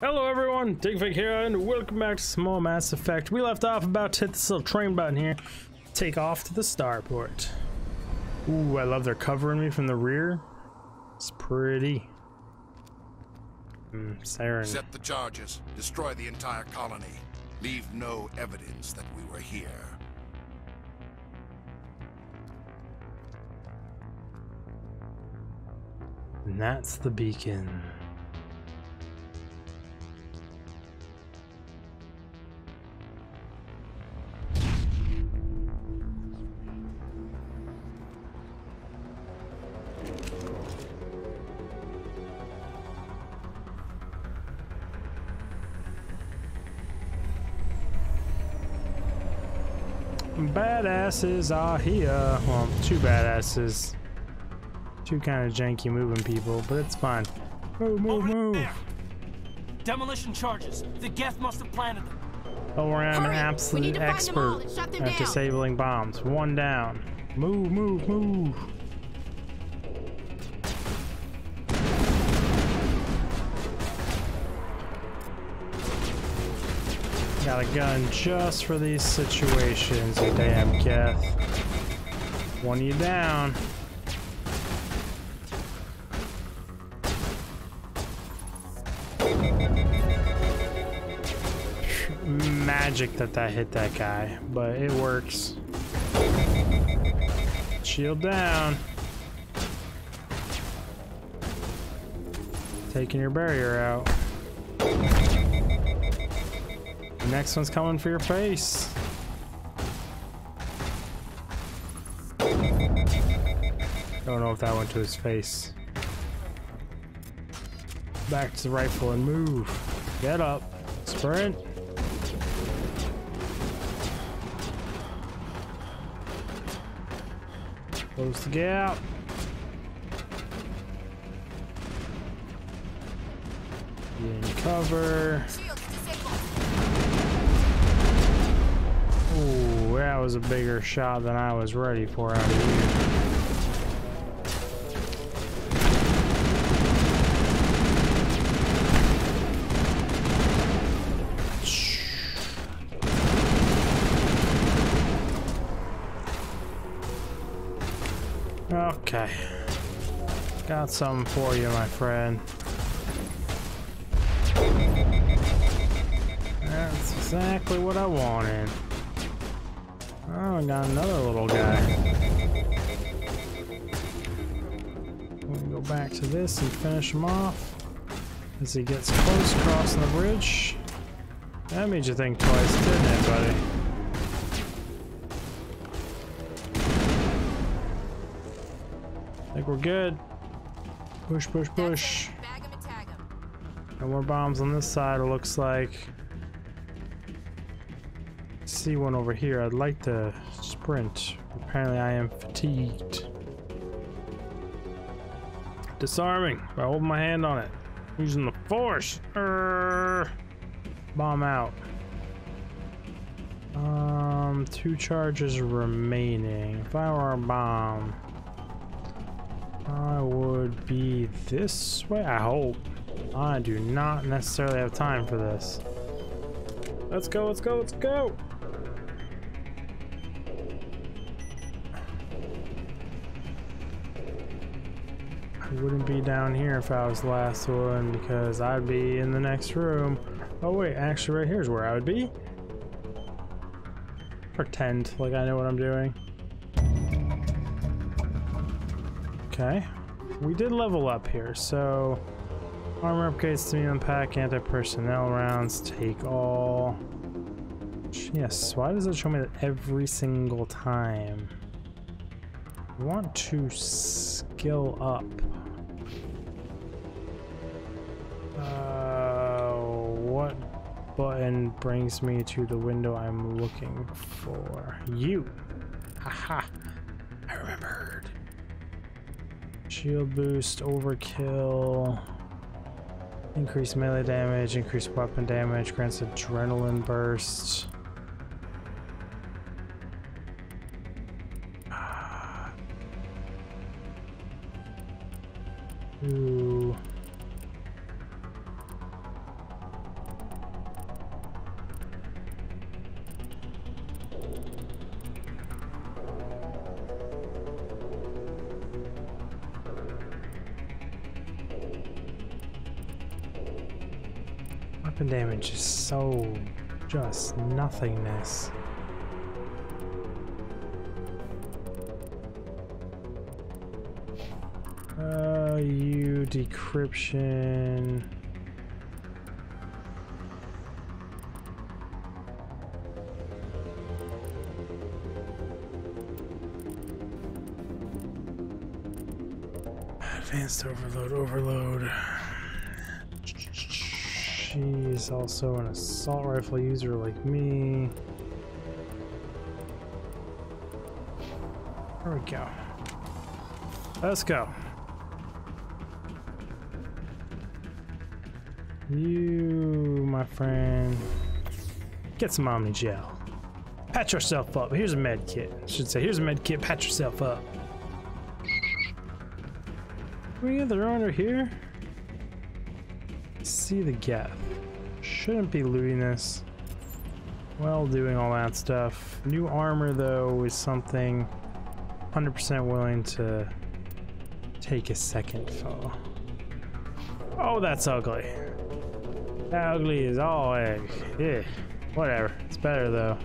Hello everyone, Digfig here, and welcome back to Small Mass Effect. We left off about to hit this little train button here. Take off to the starport. Ooh, I love they're covering me from the rear. It's pretty. Saren. Set the charges. Destroy the entire colony. Leave no evidence that we were here. And that's the beacon. Badasses are here. Well, two badasses. Two kind of janky moving people, but it's fine. Move. There. Demolition charges. The Geth must have planted them. Oh, I'm an absolute expert at disabling bombs. One down. Move. Got a gun just for these situations, you damn Geth. One of you down. Magic that hit that guy, but it works. Shield down. Taking your barrier out. Next one's coming for your face. Don't know if that went to his face. Back to the rifle and move. Get up. Sprint. Close the gap. Get in cover. Ooh, that was a bigger shot than I was ready for out of here. Okay. Got something for you, my friend. That's exactly what I wanted. Oh, I got another little guy. We'll go back to this and finish him off as he gets close crossing the bridge. That made you think twice, didn't it, buddy? I think we're good. Push. No more bombs on this side, it looks like. See one over here. I'd like to sprint. Apparently I am fatigued. Disarming by holding my hand on it. Using the force. Bomb out. 2 charges remaining. If I were a bomb, I would be this way. I hope. I do not necessarily have time for this. Let's go. I wouldn't be down here if I was the last one because I'd be in the next room. Oh wait, actually right here's where I would be. Pretend like I know what I'm doing. Okay. We did level up here, so armor upgrades to medium pack, anti-personnel rounds, take all. Yes, why does it show me that every single time? I want to skill up. What button brings me to the window I'm looking for? You! Haha! I remembered. Shield boost, overkill. Increased melee damage, increased weapon damage, grants adrenaline burst. Ooh. Weapon damage is so just nothingness. You decryption. Advanced overload. She's also an assault rifle user like me. There we go. Let's go. You, my friend, get some Omni Gel. Patch yourself up. Here's a med kit. I should say, here's a med kit. Patch yourself up. We get the under here. See the gap. Shouldn't be looting this. Well, doing all that stuff. New armor though is something 100% willing to take a second for. Oh, that's ugly. That ugly is all egg. Yeah, whatever. It's better though.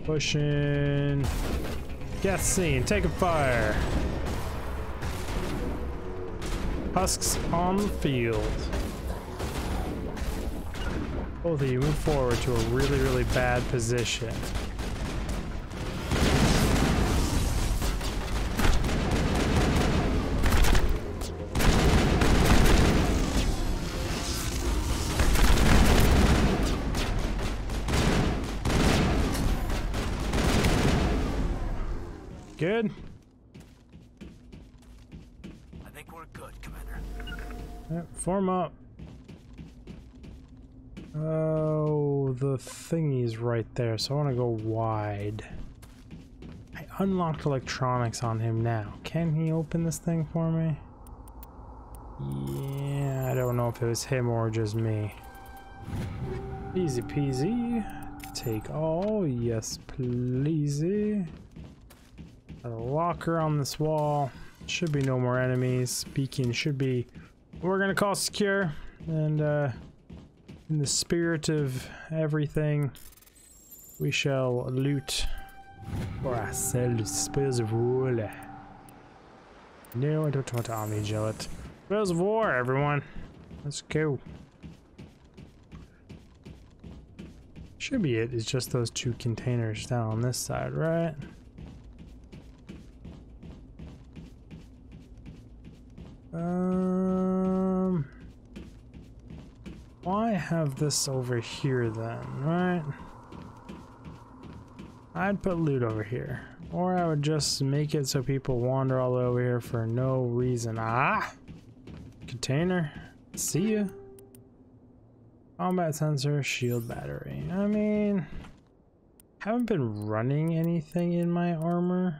Pushing. Gas scene. Take a fire. Husks on the field. Both of you move forward to a really, really bad position. Good. I think we're good, Commander. Yep, form up. Oh, the thingy's right there, so I want to go wide. I unlocked electronics on him now. Can he open this thing for me? Yeah, I don't know if it was him or just me. Easy peasy. Take all. Yes, please. A locker on this wall. Should be no more enemies. Beacon should be we're gonna call secure. And in the spirit of everything, we shall loot for ourselves spoils of war. No, I don't want to Omni Gel it. Spoils of war, everyone. Let's go. Should be it. It's just those two containers down on this side, right? Why have this over here then, right? I'd put loot over here. Or I would just make it so people wander all over here for no reason. Ah! Container. See ya. Combat sensor, shield battery. I mean, haven't been running anything in my armor.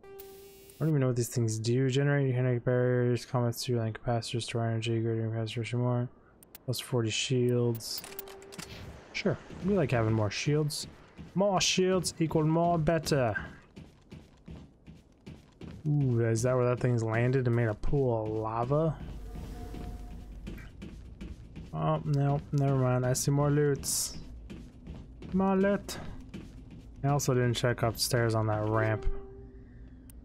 I don't even know what these things do. Generate kinetic barriers, combat through link capacitors, store energy, greater capacitors, more. Plus 40 shields. Sure, we like having more shields. More shields equal more better. Ooh, is that where that thing's landed and made a pool of lava? Oh, no, never mind. I see more loots. More loot. I also didn't check upstairs on that ramp.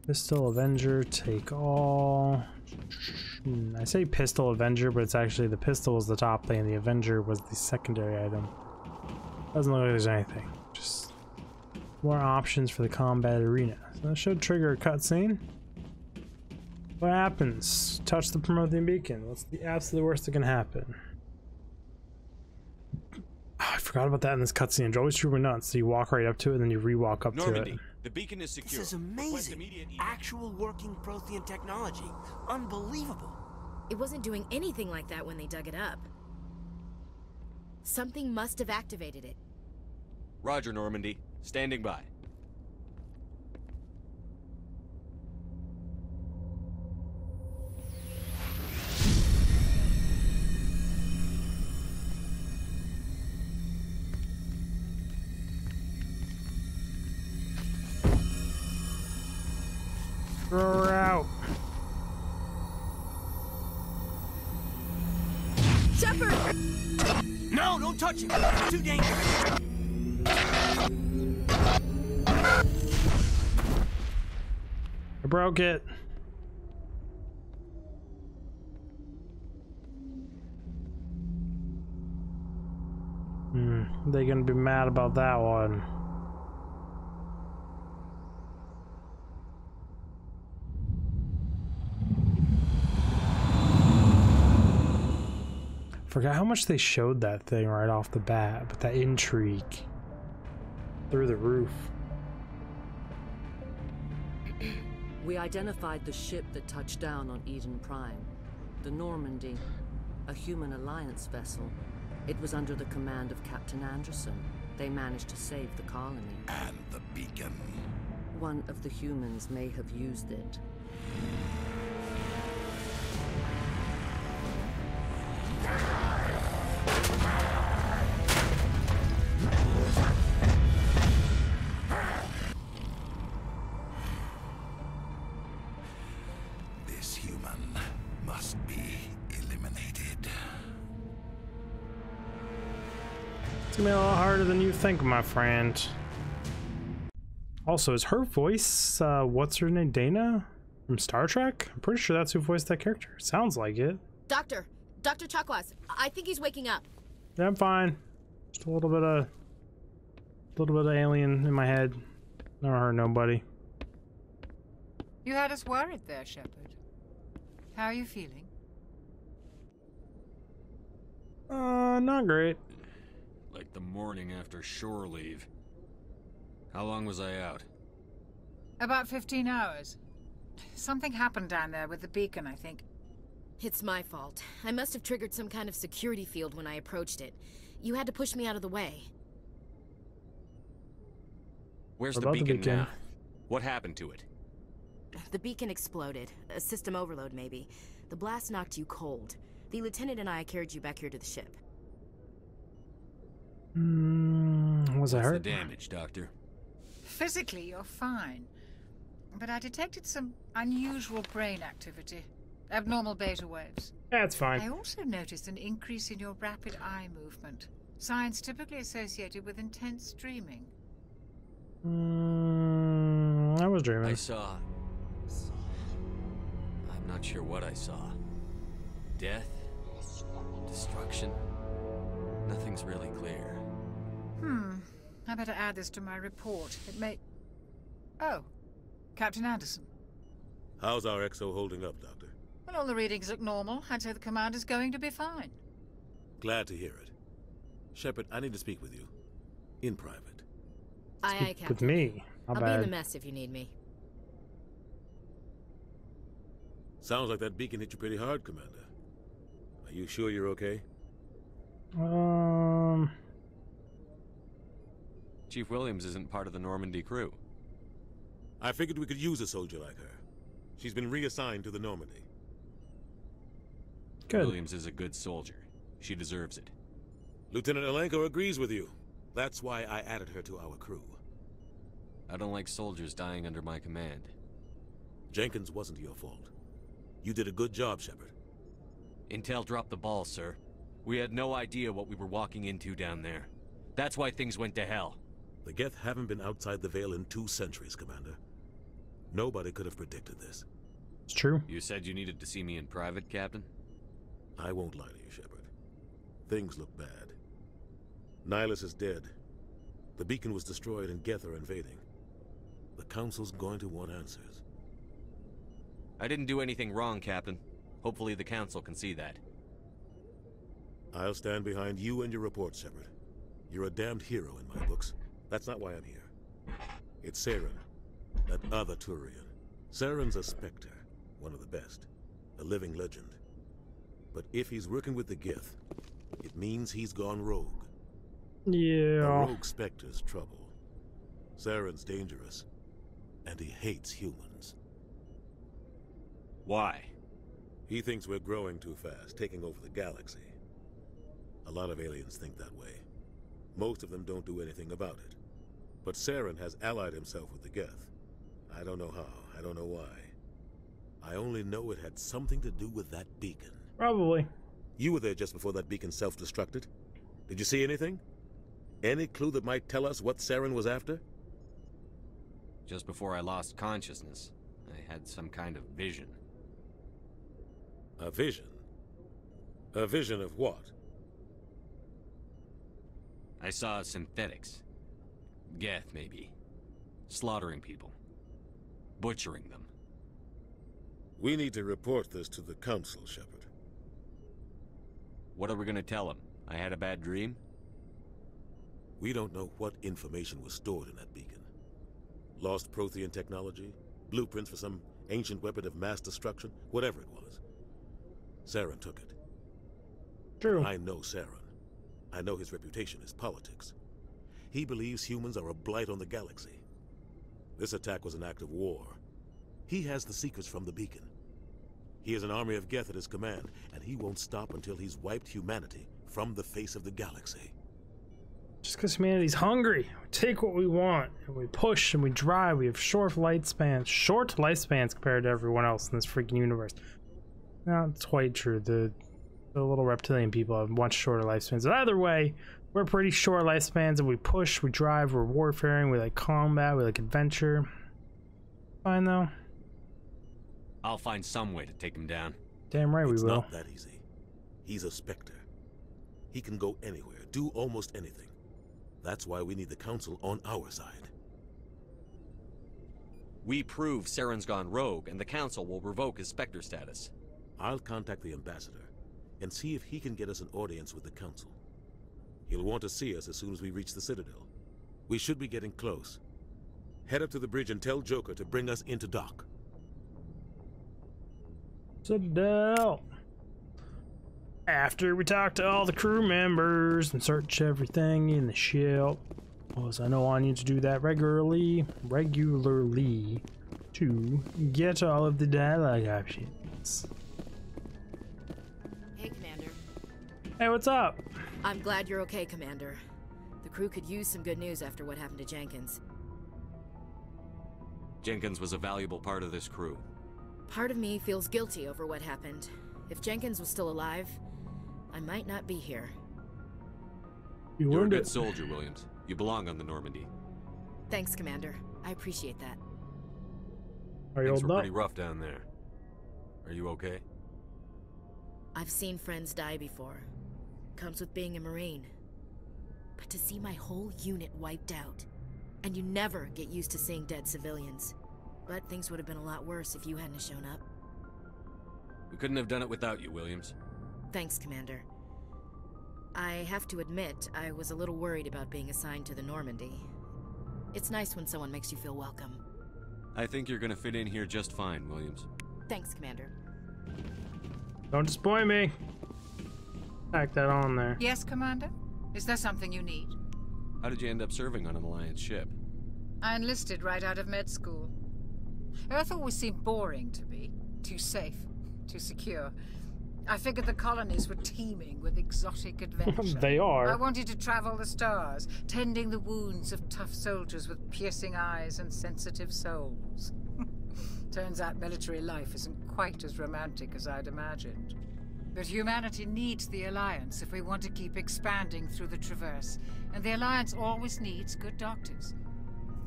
Pistol Avenger, take all. I say Pistol Avenger, but it's actually the pistol was the top thing and the Avenger was the secondary item. Doesn't look like there's anything. Just more options for the combat arena. So that should trigger a cutscene. What happens? Touch the promoting beacon. What's the absolute worst that can happen? Oh, I forgot about that in this cutscene. It's always true or not. So you walk right up to it and then you re-walk up to it. The beacon is secure. This is amazing. Actual working Prothean technology. Unbelievable. It wasn't doing anything like that when they dug it up. Something must have activated it. Roger, Normandy. Standing by. Throw her out. Shepard! No, don't touch him. It's too dangerous. I broke it. They're gonna be mad about that one. Forgot how much they showed that thing right off the bat, but that intrigue through the roof. We identified the ship that touched down on Eden Prime, the Normandy, a human alliance vessel. It was under the command of Captain Anderson. They managed to save the colony. And the beacon. One of the humans may have used it. This human must be eliminated. It's gonna be a lot harder than you think, my friend. Also, is her voice, what's her name, Dana? From Star Trek? I'm pretty sure that's who voiced that character. Sounds like it. Dr. Chakwas, I think he's waking up. Yeah, I'm fine. Just a little bit of alien in my head. Never hurt nobody. You had us worried there, Shepard. How are you feeling? Not great. Like the morning after shore leave. How long was I out? About 15 hours. Something happened down there with the beacon, I think. It's my fault. I must have triggered some kind of security field when I approached it. You had to push me out of the way. Where's What the about the beacon beacon? now? What happened to it? The beacon exploded. A system overload, maybe. The blast knocked you cold. The lieutenant and I carried you back here to the ship. Was I What's the hurt? damage, Doctor? Physically, you're fine. But I detected some unusual brain activity. Abnormal beta waves. That's I fine. also noticed an increase in your rapid eye movement. Signs typically associated with intense dreaming. I was I dreaming. saw... I'm not sure what I saw. Death? Destruction? Nothing's really clear. I better add this to my report. It may... Oh, Captain Anderson. How's our XO holding up, Doctor? Well, all the readings look normal. I'd say the commander's going to be fine. Glad to hear it. Shepard, I need to speak with you. In private. Aye, aye, Captain. With me. How I'll be in the bad? mess if you need me. Sounds like that beacon hit you pretty hard, Commander. Are you sure you're okay? Chief Williams isn't part of the Normandy crew. I figured we could use a soldier like her. She's been reassigned to the Normandy. Good. Williams is a good soldier. She deserves it. Lieutenant Alenko agrees with you. That's why I added her to our crew. I don't like soldiers dying under my command. Jenkins wasn't your fault. You did a good job, Shepard. Intel dropped the ball, sir. We had no idea what we were walking into down there. That's why things went to hell. The Geth haven't been outside the Veil in 2 centuries, Commander. Nobody could have predicted this. It's true. You said you needed to see me in private, Captain? I won't lie to you, Shepard. Things look bad. Nihilus is dead. The beacon was destroyed and Geth are invading. The Council's going to want answers. I didn't do anything wrong, Captain. Hopefully the Council can see that. I'll stand behind you and your report, Shepard. You're a damned hero in my books. That's not why I'm here. It's Saren, that other Turian. Saren's a Spectre, one of the best. A living legend. But if he's working with the Geth, it means he's gone rogue. A Yeah. rogue Spectre's trouble. Saren's dangerous, and he hates humans. Why? He thinks we're growing too fast, taking over the galaxy. A lot of aliens think that way. Most of them don't do anything about it. But Saren has allied himself with the Geth. I don't know how, I don't know why. I only know it had something to do with that beacon. Probably. You were there just before that beacon self-destructed. Did you see anything? Any clue that might tell us what Saren was after? Just before I lost consciousness, I had some kind of vision. A vision? A vision of what? I saw synthetics. Geth, maybe. Slaughtering people. Butchering them. We need to report this to the Council, Shepard. What are we gonna tell them? I had a bad dream? We don't know what information was stored in that beacon. Lost Prothean technology? Blueprints for some ancient weapon of mass destruction? Whatever it was. Saren took it. True. I know Saren. I know his reputation is politics. He believes humans are a blight on the galaxy. This attack was an act of war. He has the secrets from the beacon. He has an army of Geth at his command, and he won't stop until he's wiped humanity from the face of the galaxy. Just because humanity's hungry, we take what we want, and we push and we drive. We have short lifespans compared to everyone else in this freaking universe. No, it's quite true. The little reptilian people have much shorter lifespans. But either way, we're pretty short lifespans, and we push, we drive, we're warfaring, we like combat, we like adventure. Fine though. I'll find some way to take him down. Damn right we will. It's not that easy. He's a Spectre. He can go anywhere, do almost anything. That's why we need the Council on our side. We prove Saren's gone rogue, and the Council will revoke his Spectre status. I'll contact the Ambassador and see if he can get us an audience with the Council. He'll want to see us as soon as we reach the Citadel. We should be getting close. Head up to the bridge and tell Joker to bring us into dock. Citadel. After we talk to all the crew members and search everything in the ship, because I know I need to do that regularly to get all of the dialogue options. Hey, Commander. Hey, what's up? I'm glad you're okay, Commander. The crew could use some good news after what happened to Jenkins. Jenkins was a valuable part of this crew. Part of me feels guilty over what happened. If Jenkins was still alive, I might not be here. You're a good soldier, Williams. You belong on the Normandy. Thanks, Commander. I appreciate that. Things were pretty rough down there. Are you okay? I've seen friends die before. Comes with being a Marine. But to see my whole unit wiped out, and you never get used to seeing dead civilians. But things would have been a lot worse if you hadn't shown up. We couldn't have done it without you, Williams. Thanks, Commander. I have to admit, I was a little worried about being assigned to the Normandy. It's nice when someone makes you feel welcome. I think you're gonna fit in here just fine, Williams. Thanks, Commander. Don't disappoint me. Tack that on there. Yes, Commander? Is there something you need? How did you end up serving on an Alliance ship? I enlisted right out of med school. Earth always seemed boring to me. Too safe, too secure. I figured the colonies were teeming with exotic adventure. They are. I wanted to travel the stars, tending the wounds of tough soldiers with piercing eyes and sensitive souls. Turns out military life isn't quite as romantic as I'd imagined. But humanity needs the Alliance if we want to keep expanding through the Traverse, and the Alliance always needs good doctors.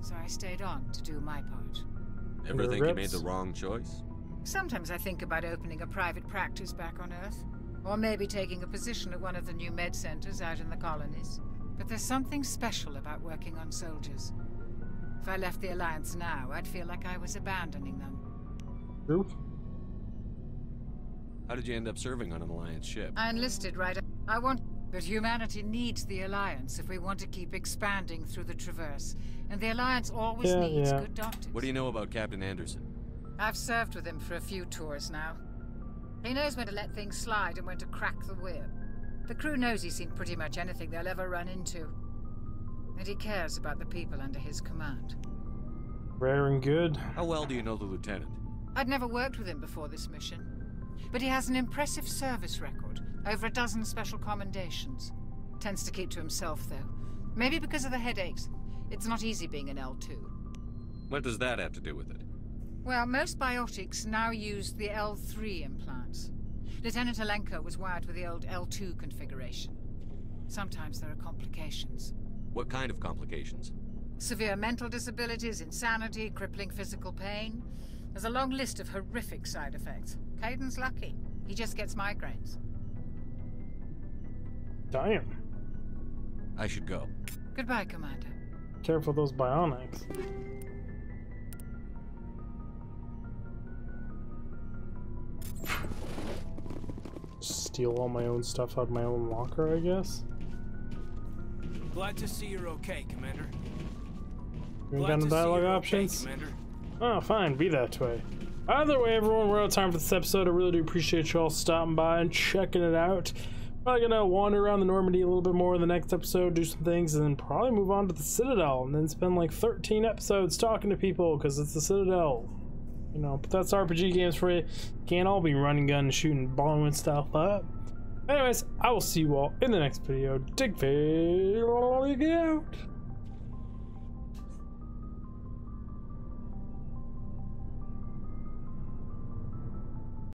So I stayed on to do my part. Ever think you made the wrong choice? Sometimes I think about opening a private practice back on Earth, or maybe taking a position at one of the new med centers out in the colonies. But there's something special about working on soldiers. If I left the Alliance now, I'd feel like I was abandoning them. True. How did you end up serving on an Alliance ship? I enlisted right. But humanity needs the Alliance if we want to keep expanding through the Traverse, and the Alliance always needs good doctors. What do you know about Captain Anderson? I've served with him for a few tours now. He knows when to let things slide and when to crack the whip. The crew knows he's seen pretty much anything they'll ever run into. And he cares about the people under his command. Rare and good. How well do you know the lieutenant? I'd never worked with him before this mission. But he has an impressive service record. Over a dozen special commendations. Tends to keep to himself, though. Maybe because of the headaches. It's not easy being an L2. What does that have to do with it? Well, most biotics now use the L3 implants. Lieutenant Alenko was wired with the old L2 configuration. Sometimes there are complications. What kind of complications? Severe mental disabilities, insanity, crippling physical pain. There's a long list of horrific side effects. Kaiden's lucky. He just gets migraines. Damn. I should go. Goodbye, Commander. Careful those bionics. Steal all my own stuff out of my own locker, I guess. Glad to see you're okay, Commander. You got the dialogue options? Okay, Oh, fine, be that way. Either way, everyone, we're out of time for this episode. I really do appreciate you all stopping by and checking it out. Probably gonna wander around the Normandy a little bit more in the next episode, do some things, and then probably move on to the Citadel, and then spend like 13 episodes talking to people, because it's the Citadel. You know, but that's RPG games for you. Can't all be running gun, shooting, blowing stuff up. Anyways, I will see you all in the next video. Dig out.